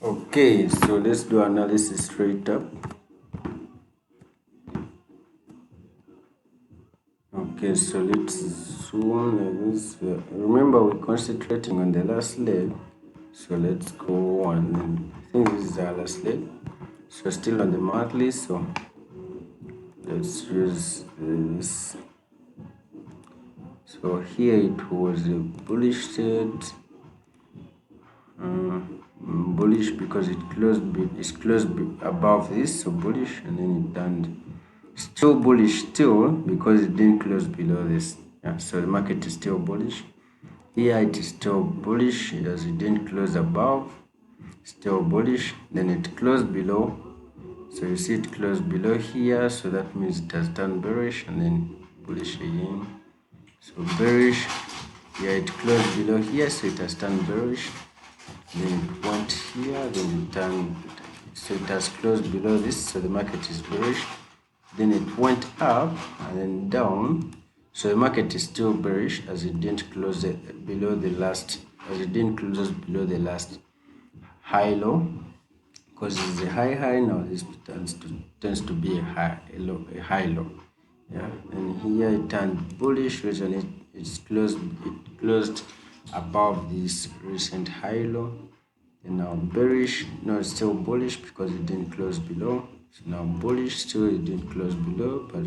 Okay, so let's do analysis straight up. Okay, so let's zoom like this. Remember, we're concentrating on the last leg. So let's go on. I think this is our last leg. So still on the monthly. So let's use this. So here it was a bullish trade. Bullish because it's closed above this, so bullish, and then it turned still bullish still because it didn't close below this. Yeah, so the market is still bullish. Here it is still bullish as it didn't close above, still bullish. Then it closed below, so you see it closed below here, so that means it has turned bearish and then bullish again. So bearish, yeah, it closed below here, so it has turned bearish. Then it went here, then it turned, so it has closed below this, so the market is bearish. Then it went up and then down, so the market is still bearish as it didn't close it below the last, as it didn't close below the last high low, because it's a high now. This tends to be a high low. Yeah, and here it turned bullish, reason it closed above this recent high low. And now bearish, no, it's still bullish because it didn't close below. So now bullish, still it didn't close below, but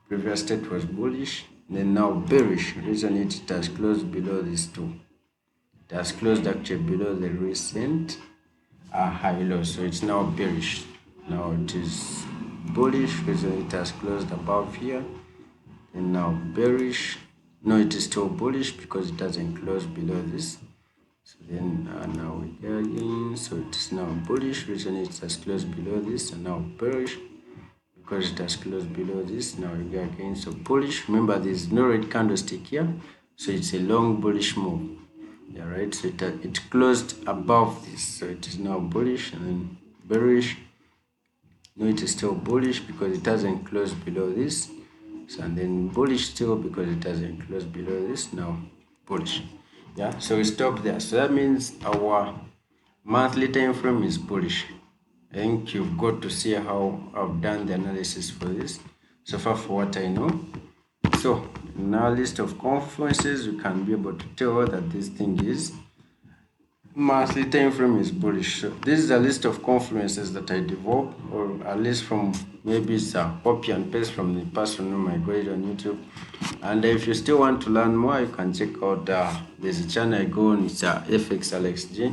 previous state was bullish. And then now bearish, reason it has closed below this too. It has closed actually below the recent high low, so it's now bearish. Now it is bullish, reason it has closed above here. And now bearish, no, it is still bullish because it doesn't close below this. So then now we go again, so it is now bullish, reason it has closed below this, and now bearish because it has closed below this. Now we go again, so bullish. Remember, there's no red candlestick here, so it's a long bullish move. Yeah, right. So it closed above this, so it is now bullish, and then bearish. No, it is still bullish because it hasn't closed below this. So and then bullish still because it hasn't closed below this. Now bullish. Yeah, so we stop there. So that means our monthly time frame is bullish. I think you've got to see how I've done the analysis for this so far for what I know. So now list of confluences, you can be able to tell that this thing is monthly time frame is bullish. So this is a list of confluences that I developed, or at least from maybe it's a copy and paste from the person who might go it on YouTube. And if you still want to learn more, you can check out there's a channel I go on, it's FX Alex G.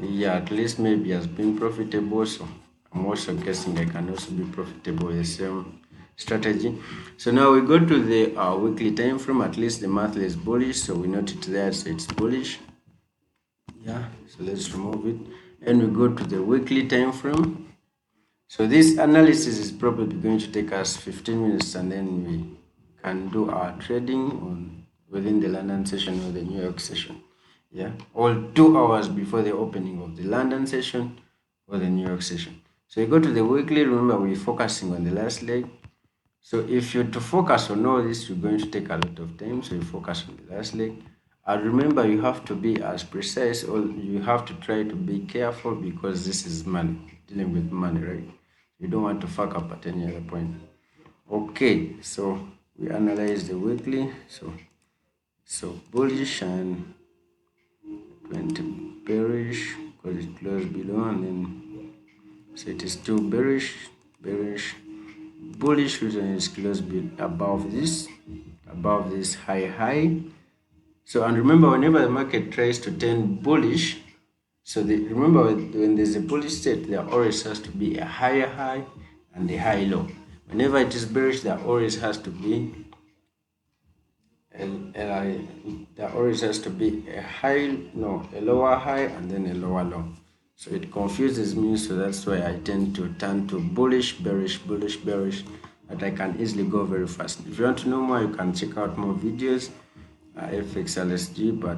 Yeah, at least maybe has been profitable, so I'm also guessing I can also be profitable with the same strategy. So now we go to the weekly time frame. At least the monthly is bullish, so we note it there, so it's bullish. Yeah, so let's remove it, and we go to the weekly time frame. So this analysis is probably going to take us 15 minutes, and then we can do our trading on within the London session or the New York session. Yeah, all 2 hours before the opening of the London session or the New York session. So you go to the weekly. Remember, we're focusing on the last leg. So if you're to focus on all this, you're going to take a lot of time. So you focus on the last leg. And remember, you have to be as precise, or you have to try to be careful, because this is money, dealing with money, right? You don't want to fuck up at any other point. Okay, so we analyze the weekly. So bullish and 20 bearish because it closed below, and then so it is still bearish, bullish, reason is closed above this high. So, and remember, whenever the market tries to turn bullish, so remember when there's a bullish state, there always has to be a higher high and a high low. Whenever it is bearish, there always has to be a lower high and then a lower low. So it confuses me, so that's why I tend to turn to bullish, bearish, that I can easily go very fast. If you want to know more, you can check out more videos, FX LSG, but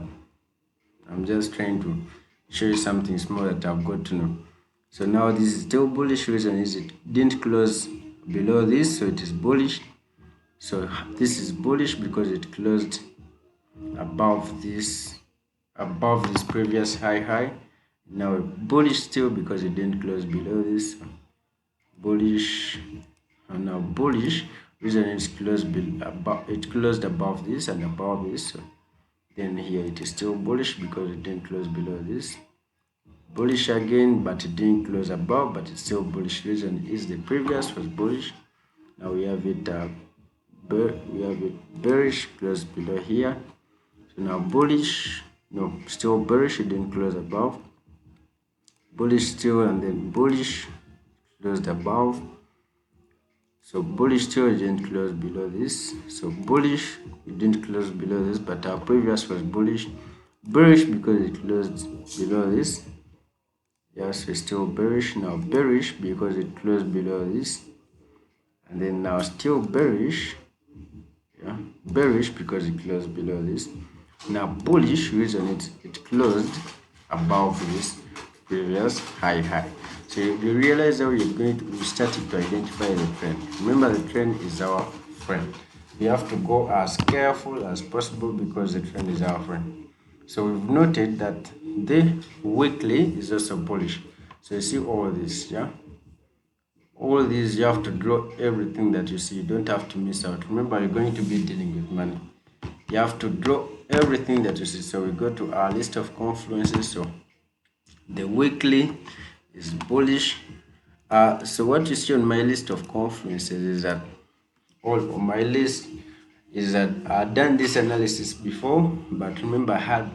I'm just trying to show you something small that I've got to know. So now this is still bullish, reason is it didn't close below this, so it is bullish. So this is bullish because it closed above this previous high. Now bullish still because it didn't close below this. Bullish, and now bullish reason it's closed above, it closed above this and above this. So then here it is still bullish because it didn't close below this. Bullish again, but it didn't close above, but it's still bullish. Reason is the previous was bullish. Now we have it bearish, closed below here. So now bullish, no, still bearish, it didn't close above. Bullish still, and then bullish, closed above. So bullish still, it didn't close below this. So bullish, it didn't close below this, but our previous was bullish. Bearish because it closed below this. Yes, it's still bearish. Now bearish because it closed below this. And then now still bearish. Yeah, bearish because it closed below this. Now bullish, reason it closed above this previous high. So you realize how we started to identify the trend. Remember, the trend is our friend. We have to go as careful as possible because the trend is our friend. So we've noted that the weekly is also bullish. So you see all this, yeah? All these, you have to draw everything that you see. You don't have to miss out. Remember, you're going to be dealing with money. You have to draw everything that you see. So we go to our list of confluences. So the weekly is bullish. So what you see on my list of confluences is that all on my list is that I've done this analysis before, but remember I had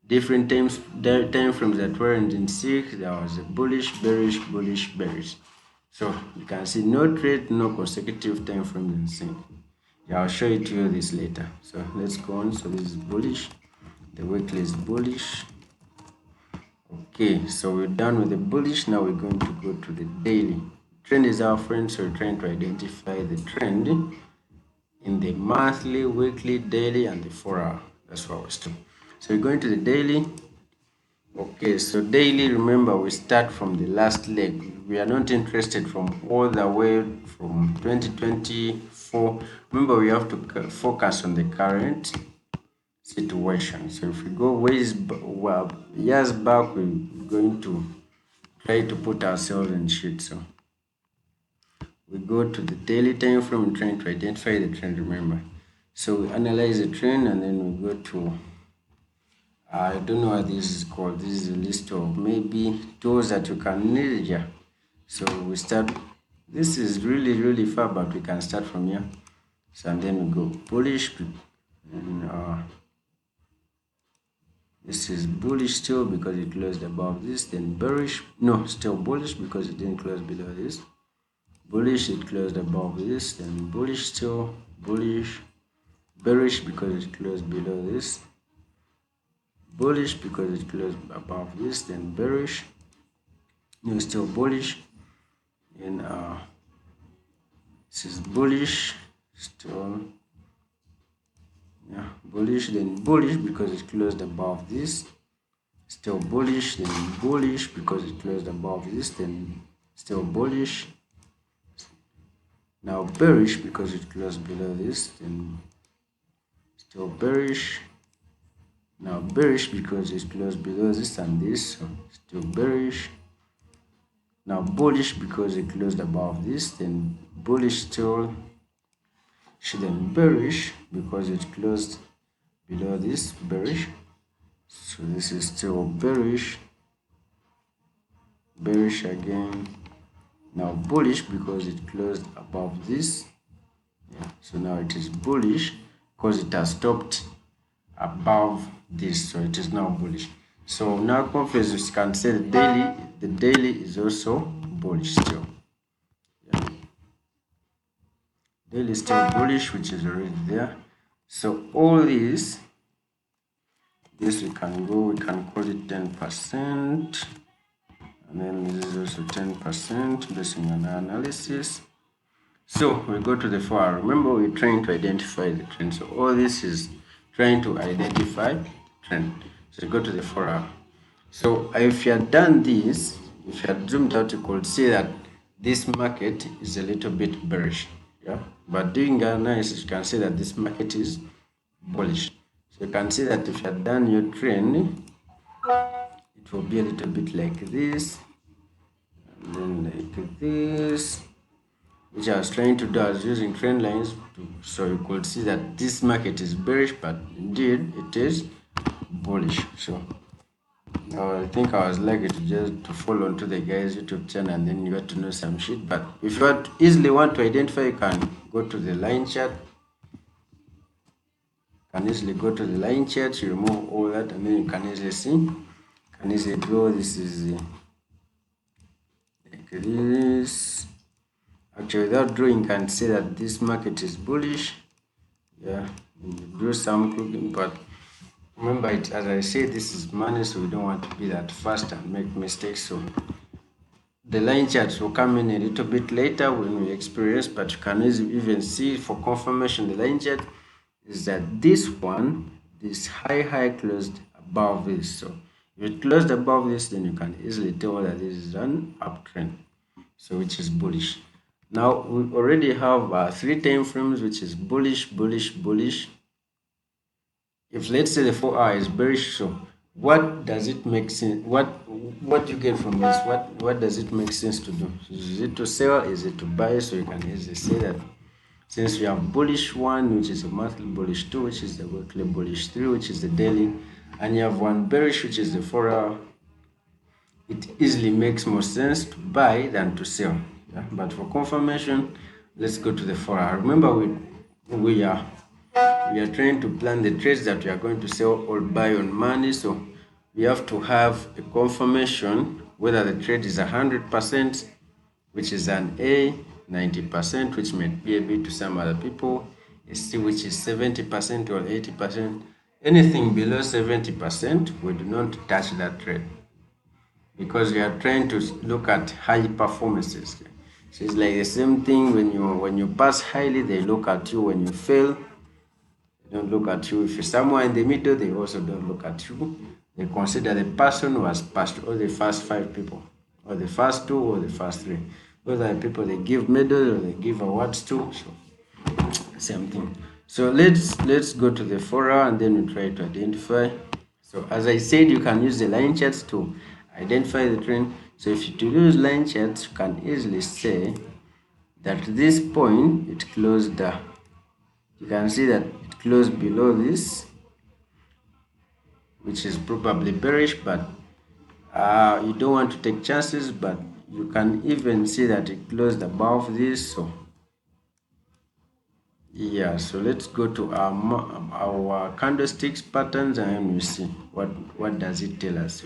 different time frames that weren't in sync. There was a bullish, bearish. So you can see no trade, no consecutive time frames in sync. Yeah, I'll show it to you this later. So let's go on. So this is bullish. The weekly is bullish. Okay, so we're done with the bullish. Now we're going to go to the daily. Trend is our friend, so we're trying to identify the trend in the monthly, weekly, daily, and the 4-hour. That's what we're doing. So we're going to the daily. Okay, so daily, remember we start from the last leg. We are not interested from all the way from 2024. Remember, we have to focus on the current situation. So if we go years back, we're going to try to put ourselves in shit. So we go to the daily time frame and trying to identify the trend, remember. So we analyze the trend and then we go to, I don't know what this is called. This is a list of maybe tools that you can need here. So we start, this is really far, but we can start from here. So and then we go bullish, and this is bullish still because it closed above this, then bearish, no, still bullish because it didn't close below this. Bullish, it closed above this, then bullish still, bullish, bearish because it closed below this, bullish because it closed above this, then bearish, no, still bullish, and this is bullish still, yeah, bullish, then bullish because it closed above this, still bullish, then bullish because it closed above this, then still bullish. Now bearish because it closed below this, then still bearish. Now bearish because it closed below this and this, so still bearish. Now bullish because it closed above this, then bullish still. Then bearish because it closed below this, bearish. So this is still bearish. Bearish again. Now bullish because it closed above this. Yeah, so now it is bullish because it has stopped above this, so it is now bullish. So now confluence, you can say the daily is also bullish still. Yeah. Daily is still bullish, which is already there. So all this we can call it 10%, and then this is also 10% based on our analysis. So we go to the 4-hour. Remember, we're trying to identify the trend. So all this is trying to identify trend. So we go to the 4-hour. So if you had done this, if you had zoomed out, you could see that this market is a little bit bearish. Yeah, but doing analysis, you can see that this market is bullish. So you can see that if you had done your trend, it it will be a little bit like this, and then like this, which I was trying to do. I was using trend lines so you could see that this market is bearish, but indeed it is bullish. So I think I was lucky to just to follow onto the guy's YouTube channel, and then you got to know some shit. But if you easily want to identify, you can go to the line chart. You can easily go to the line chart, you remove all that, and then you can easily see. You can easily draw. This is like this. Actually, without drawing, you can see that this market is bullish. Yeah, you do some cooking, but remember, it as I say, this is money, so we don't want to be that fast and make mistakes. So the line charts will come in a little bit later when we experience, but you can even see for confirmation the line chart is that this one, this high closed above this. So if it closed above this, then you can easily tell that this is an uptrend, so which is bullish. Now we already have 3 time frames, which is bullish. If let's say the 4-hour is bearish, so what does it make sense? What do you get from this? What does it make sense to do? Is it to sell? Is it to buy? So you can easily say that since we have bullish 1, which is a monthly, bullish 2, which is the weekly, bullish 3, which is the daily, and you have one bearish, which is the 4-hour, it easily makes more sense to buy than to sell. Yeah? But for confirmation, let's go to the 4-hour. Remember, we are trying to plan the trades that we are going to sell or buy on money, so we have to have a confirmation whether the trade is 100%, which is an A, 90%, which may be a B to some other people, a C, which is 70% or 80%. Anything below 70%, we do not touch that trade, because we are trying to look at high performances. So it's like the same thing when you pass highly, they look at you. When you fail, they don't look at you. If you're somewhere in the middle, they also don't look at you. They consider the person who has passed, or the first 5 people, or the first 2, or the first 3. Those are the people they give medals or they give awards to. So same thing. So let's go to the 4-hour, and then we try to identify. So as I said, you can use the line charts to identify the trend. So if you use line charts, you can easily say that this point, it closed you can see that it closed below this, which is probably bearish, but you don't want to take chances. But you can even see that it closed above this. So yeah, so let's go to our candlesticks patterns, and we see what does it tell us.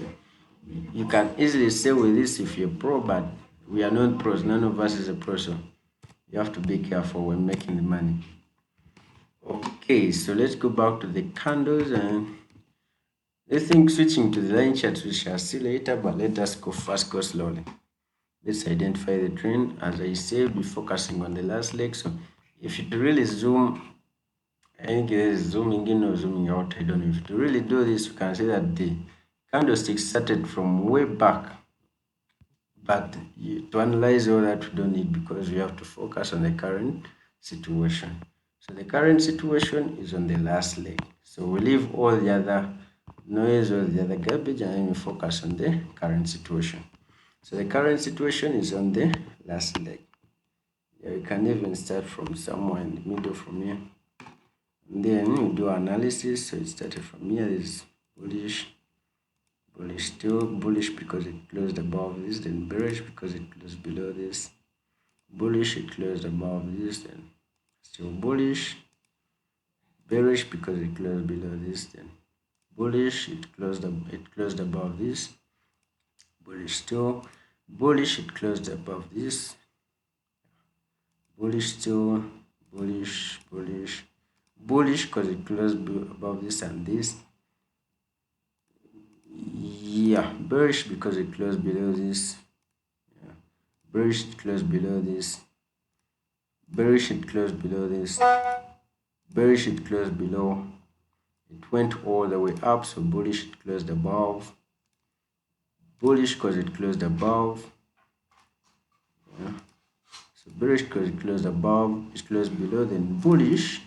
You can easily say with this if you're pro, but we are not pros. None of us is a pro, so you have to be careful when making the money. Okay, so let's go back to the candles, and I think switching to the line charts we shall see later, but let us go slowly. Let's identify the trend. As I said, we're focusing on the last leg. So if you really zoom, I think it is zooming in or zooming out, I don't know. If you really do this, you can see that the candlestick started from way back. But to analyze all that, we don't need, because we have to focus on the current situation. So the current situation is on the last leg. So we leave all the other noise or the other garbage, and then we focus on the current situation. So the current situation is on the last leg. Yeah, we can even start from somewhere in the middle from here. And then we do analysis. So it started from here. Is bullish, still bullish because it closed above this, then bearish because it closed below this, bullish, it closed above this, then still bullish, bearish because it closed below this, then bullish, it closed above this, bullish, still bullish, it closed above this, bullish, still bullish because it closed above this and this. Yeah, bearish because it closed below this. Yeah, bearish, it closed below this, bearish, it closed below this, bearish, it closed below, it went all the way up. So bullish, it closed above, bullish because it closed above. Yeah, so bearish because it closed above, it closed below, then bullish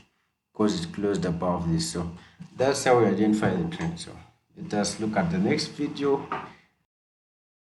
because it closed above this. So that's how we identify the trend. So let us look at the next video.